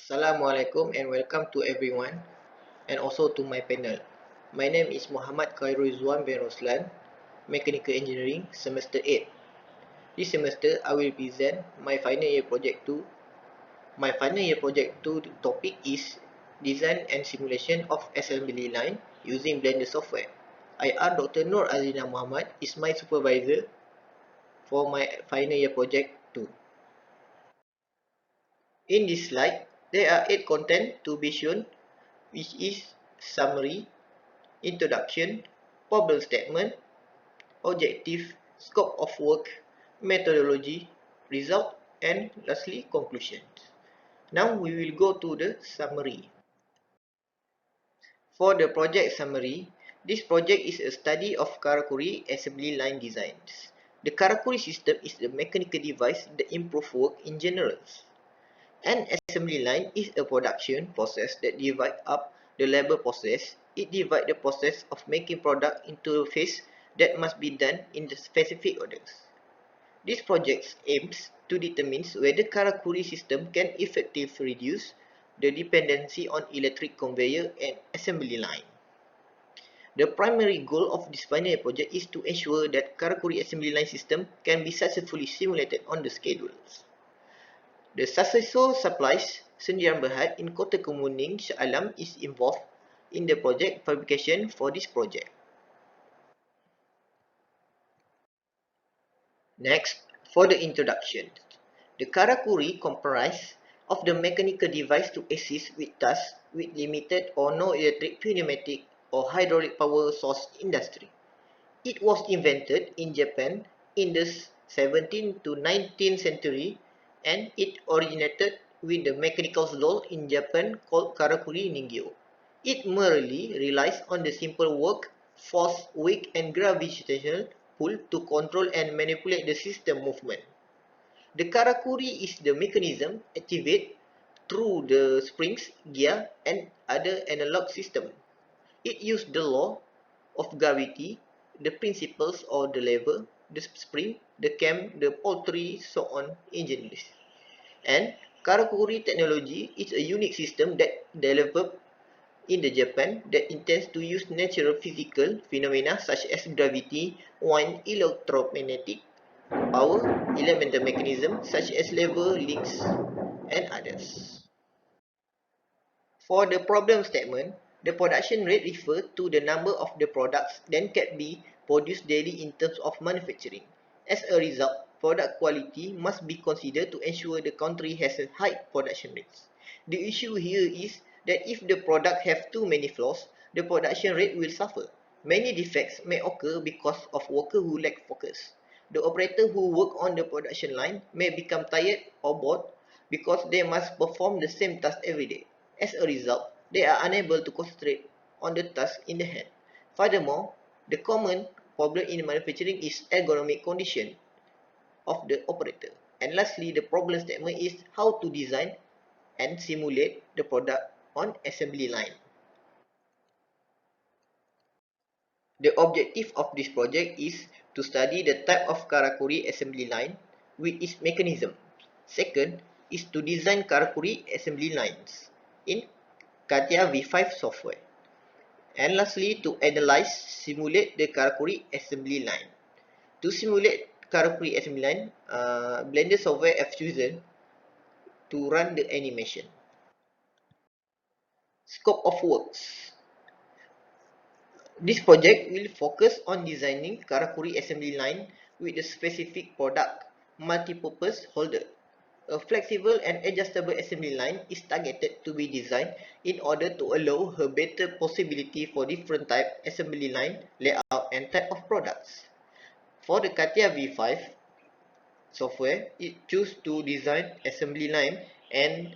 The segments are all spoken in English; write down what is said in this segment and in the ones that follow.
Assalamualaikum and welcome to everyone and also to my panel. My name is Ridhzwan bin Roslan, Mechanical Engineering, Semester 8. This semester, I will present my final year project 2. My final year project 2 topic is Design and Simulation of Assembly Line using Blender software. Dr. Noor Azlina Muhammad is my supervisor for my final year project 2. In this slide, there are 8 content to be shown, which is summary, introduction, problem statement, objective, scope of work, methodology, result, and lastly conclusions. Now we will go to the summary. For the project summary, this project is a study of Karakuri assembly line designs. The Karakuri system is a mechanical device that improves work in general. An assembly line is a production process that divides up the labor process. It divides the process of making product into a phase that must be done in the specific orders. This project aims to determine whether Karakuri system can effectively reduce the dependency on electric conveyor and assembly line. The primary goal of this final project is to ensure that Karakuri assembly line system can be successfully simulated on the schedules. The successor supplies Sendirian Berhad in Kota Kemuning, Shah Alam is involved in the project fabrication for this project. Next, for the introduction. The Karakuri comprises of the mechanical device to assist with tasks with limited or no electric, pneumatic or hydraulic power source industry. It was invented in Japan in the 17th to 19th century and it originated with the mechanical doll in Japan called Karakuri Ningyo. It merely relies on the simple work, force, weight and gravitational pull to control and manipulate the system movement. The Karakuri is the mechanism activated through the springs, gear and other analog system. It uses the law of gravity, the principles of the lever, the spring, the cam, the poultry, so on engineers. And Karakuri technology is a unique system that developed in the Japan that intends to use natural physical phenomena such as gravity, wind, electromagnetic power, elemental mechanisms such as lever, links, and others. For the problem statement, the production rate refers to the number of the products that can be produced daily in terms of manufacturing. As a result, product quality must be considered to ensure the country has a high production rates. The issue here is that if the product have too many flaws, the production rate will suffer. Many defects may occur because of workers who lack focus. The operator who work on the production line may become tired or bored because they must perform the same task every day. As a result, they are unable to concentrate on the task in the hand. Furthermore, the common problem in manufacturing is ergonomic condition of the operator. And lastly, the problem statement is how to design and simulate the product on assembly line. The objective of this project is to study the type of Karakuri assembly line with its mechanism. Second is to design Karakuri assembly lines in CATIA V5 software. And lastly, to analyze, simulate the Karakuri assembly line. To simulate Karakuri assembly line, Blender software have chosen to run the animation. Scope of works. This project will focus on designing Karakuri assembly line with a specific product multipurpose holder. A flexible and adjustable assembly line is targeted to be designed in order to allow a better possibility for different type assembly line layout and type of products. For the CATIA V5 software, it chooses to design assembly line and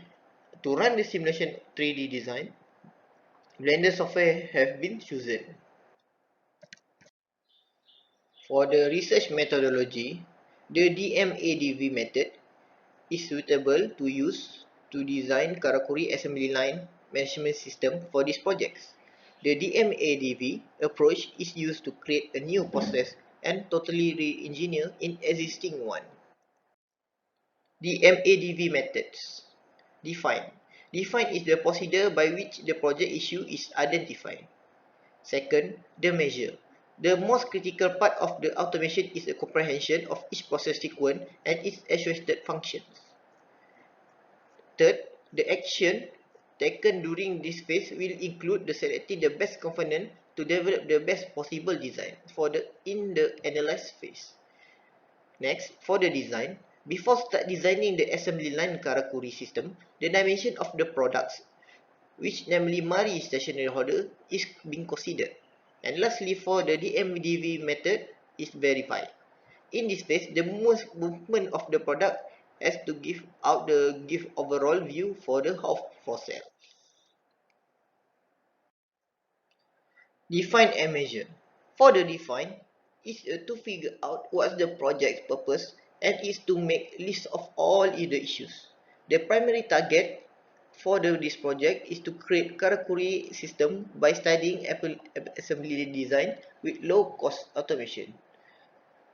to run the simulation 3D design. Blender software have been chosen. For the research methodology, the DMADV method is suitable to use to design Karakuri assembly line management system for these projects. The DMADV approach is used to create a new process and totally re-engineer an existing one. The MADV methods. Define. Define is the procedure by which the project issue is identified. Second, the measure. The most critical part of the automation is the comprehension of each process sequence and its associated functions. Third, the action taken during this phase will include the selecting the best component to develop the best possible design in the analyze phase. Next, for the design, before start designing the assembly line karakuri system, the dimension of the products, which namely Mari stationary holder, is being considered. And lastly, for the DMDV method is verified. In this phase, the movement of the product has to give overall view for the whole process. Define and measure. For the define, is to figure out what's the project's purpose and is to make list of all the issues. The primary target for this project is to create karakuri system by studying assembly design with low cost automation.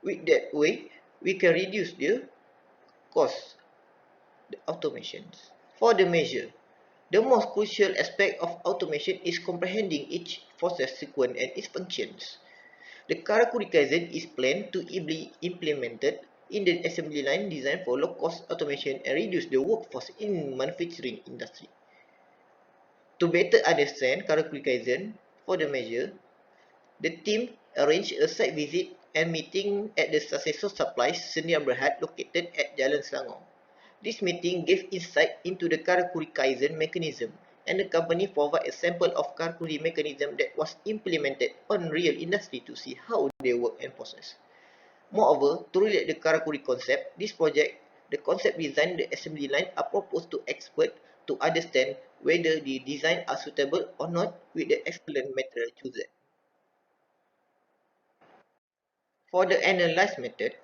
With that way, we can reduce the cost the automations. For the measure, the most crucial aspect of automation is comprehending each process sequence and its functions. The Karakuri Kaizen is planned to be implemented in the assembly line design for low-cost automation and reduce the workforce in manufacturing industry. To better understand Karakuri Kaizen for the measure, the team arranged a site visit and meeting at the Successor Supplies Sdn Bhd located at Jalan Selangor. This meeting gave insight into the Karakuri Kaizen mechanism, and the company provided a sample of Karakuri mechanism that was implemented on real industry to see how they work and process. Moreover, to relate the Karakuri concept, this project, the concept design and the assembly line are proposed to experts to understand whether the design are suitable or not with the excellent material chosen. For the analyze method,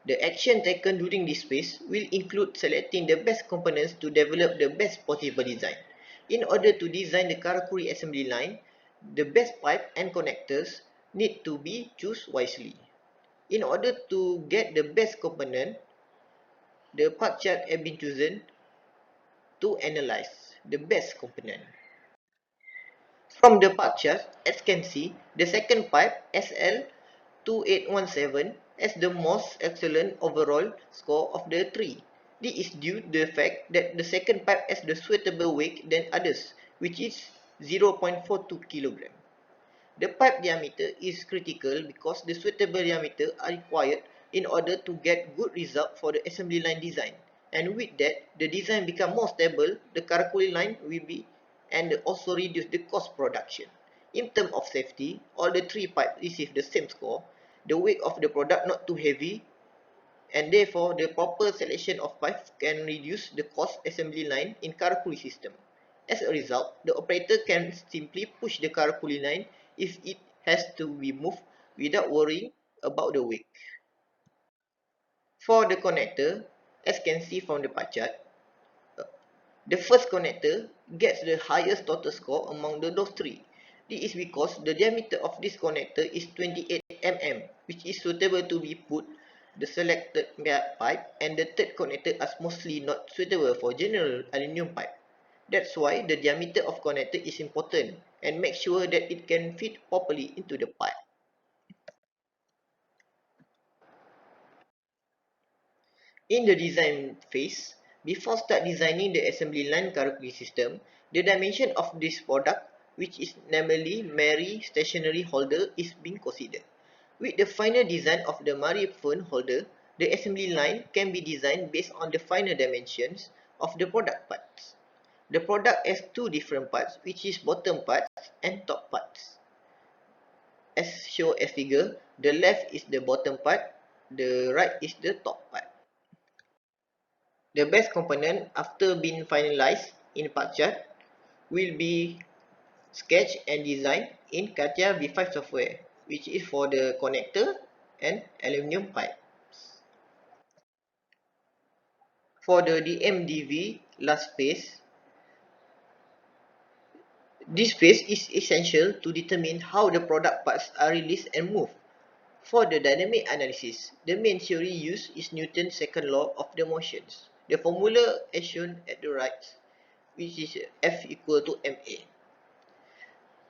the action taken during this phase will include selecting the best components to develop the best possible design. In order to design the Karakuri assembly line, the best pipe and connectors need to be chosen wisely. In order to get the best component, the part chart have been chosen to analyze the best component. From the part chart, as can see, the second pipe SL2817 has the most excellent overall score of the three. This is due to the fact that the second pipe has the suitable weight than others, which is 0.42 kg. The pipe diameter is critical because the suitable diameter are required in order to get good result for the assembly line design. And with that, the design become more stable, the Karakuri line will be and also reduce the cost production. In terms of safety, all the three pipes receive the same score. The weight of the product not too heavy, and therefore the proper selection of pipes can reduce the cost assembly line in Karakuri system. As a result, the operator can simply push the Karakuri line if it has to be moved without worrying about the weight. For the connector, as can see from the pie chart, the first connector gets the highest total score among those three. This is because the diameter of this connector is 28 mm, which is suitable to be put the selected pipe, and the third connector is mostly not suitable for general aluminum pipe. That's why the diameter of connector is important and make sure that it can fit properly into the pipe. In the design phase, before start designing the assembly line Karakuri system, the dimension of this product, which is namely Mari stationary holder, is being considered. With the final design of the Mari phone holder, the assembly line can be designed based on the final dimensions of the product parts. The product has two different parts, which is bottom parts and top parts. As shown as figure, the left is the bottom part, the right is the top part. The best component after being finalized in part chart will be sketched and designed in Katia V5 software, which is for the connector and aluminum pipe. For the DMDV last phase, this phase is essential to determine how the product parts are released and moved. For the dynamic analysis, the main theory used is Newton's second law of the motions. The formula as shown at the right. which is F equal to ma.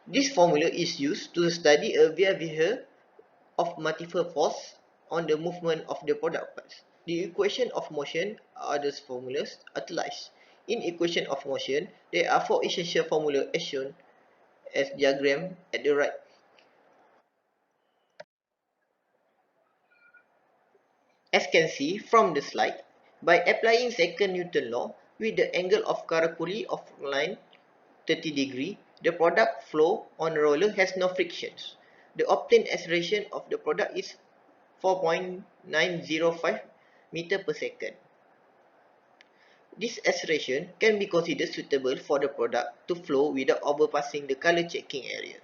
This formula is used to study a behavior of multiple force on the movement of the product parts. The equation of motion are those formulas utilized. In equation of motion, there are four essential formulas as shown as diagram at the right. As can see from the slide, by applying second Newton law with the angle of Karakuri of line 30 degree, the product flow on roller has no frictions. The obtained acceleration of the product is 4.905 meter per second. This acceleration can be considered suitable for the product to flow without overpassing the color checking area.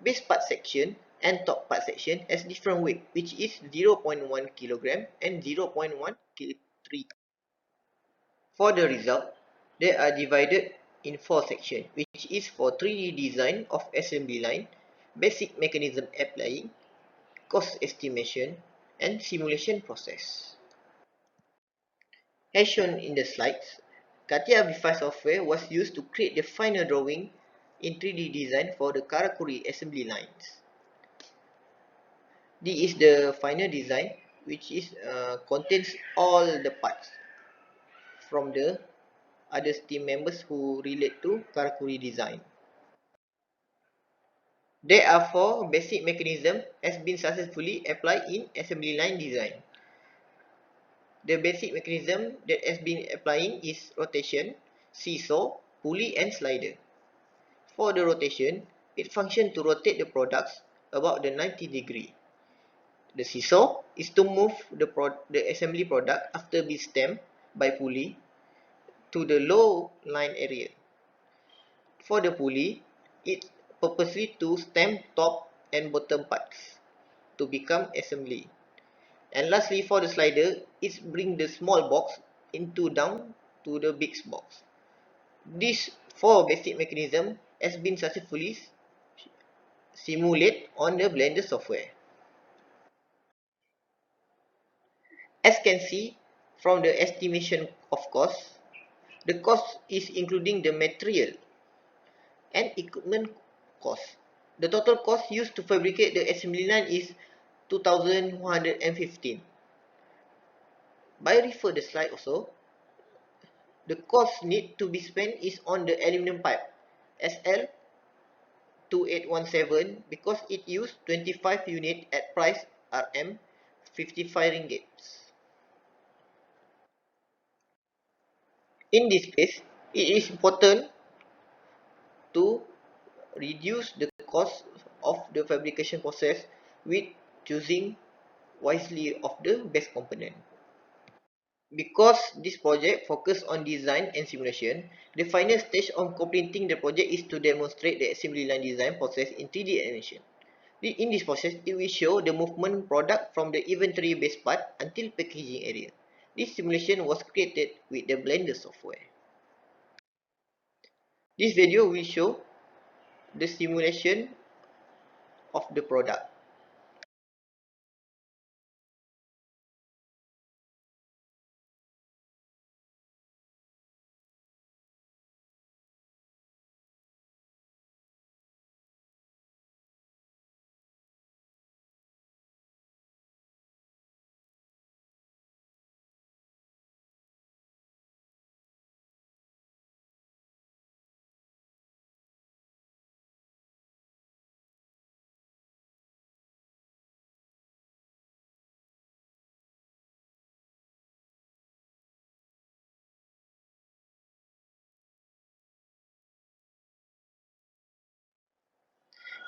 Base part section and top part section has different weight, which is 0.1 kg and 0.1 kg. For the result, they are divided in four sections, which is for 3D design of assembly line, basic mechanism applying, cost estimation, and simulation process. As shown in the slides, CATIA V5 software was used to create the final drawing in 3D design for the Karakuri assembly lines. This is the final design, which is contains all the parts from the other team members who relate to Karakuri design. Therefore, basic mechanism has been successfully applied in assembly line design. The basic mechanism that has been applying is rotation, seesaw, pulley and slider. For the rotation, it functions to rotate the products about the 90 degree. The seesaw is to move the assembly product after being stamped by pulley to the low line area. For the pulley, it purposely to stamp top and bottom parts to become assembly. And lastly, for the slider, it bring the small box into down to the big box. This four basic mechanism has been successfully simulated on the Blender software. As can see from the estimation of cost, the cost is including the material and equipment cost. The total cost used to fabricate the assembly line is 2,115. By refer the slide also, the cost need to be spent is on the aluminum pipe SL2817 because it used 25 unit at price RM 55 ringgit. In this case, it is important to reduce the cost of the fabrication process with choosing wisely of the best component. Because this project focuses on design and simulation, the final stage of completing the project is to demonstrate the assembly line design process in 3D animation. In this process, it will show the movement product from the inventory base part until packaging area. This simulation was created with the Blender software. This video will show the simulation of the product.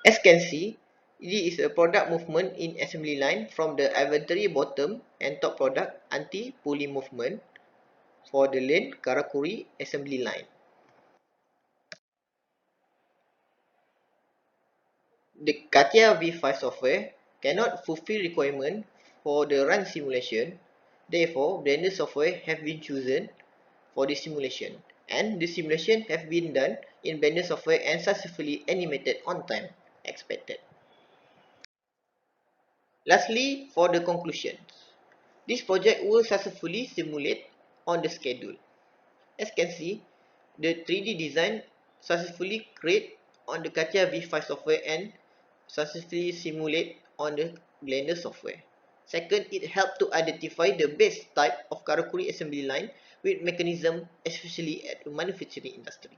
As can see, this is a product movement in assembly line from the inventory bottom and top product anti-pulley movement for the lane Karakuri assembly line. The CATIA V5 software cannot fulfill requirement for the run simulation. Therefore, Blender software have been chosen for the simulation, and the simulation have been done in Blender software and successfully animated on time expected. Lastly, for the conclusions, this project will successfully simulate on the schedule. As can see, The 3D design successfully create on the CATIA V5 software and successfully simulate on the Blender software. Second, it helped to identify the best type of karakuri assembly line with mechanism, especially at the manufacturing industry.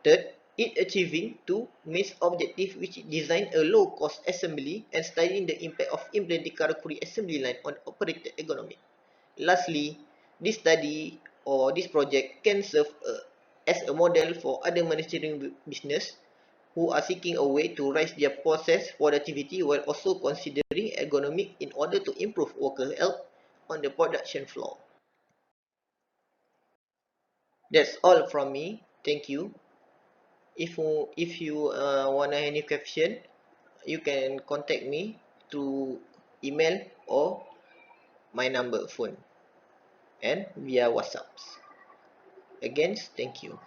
Third, it achieving two main objectives, which is design a low-cost assembly and studying the impact of implementing karakuri assembly line on operator ergonomics. Lastly, this study or this project can serve as a model for other manufacturing business who are seeking a way to raise their process productivity while also considering ergonomics in order to improve worker health on the production floor. That's all from me. Thank you. If you wanna any question, you can contact me through email or my number phone and via WhatsApp. Again, thank you.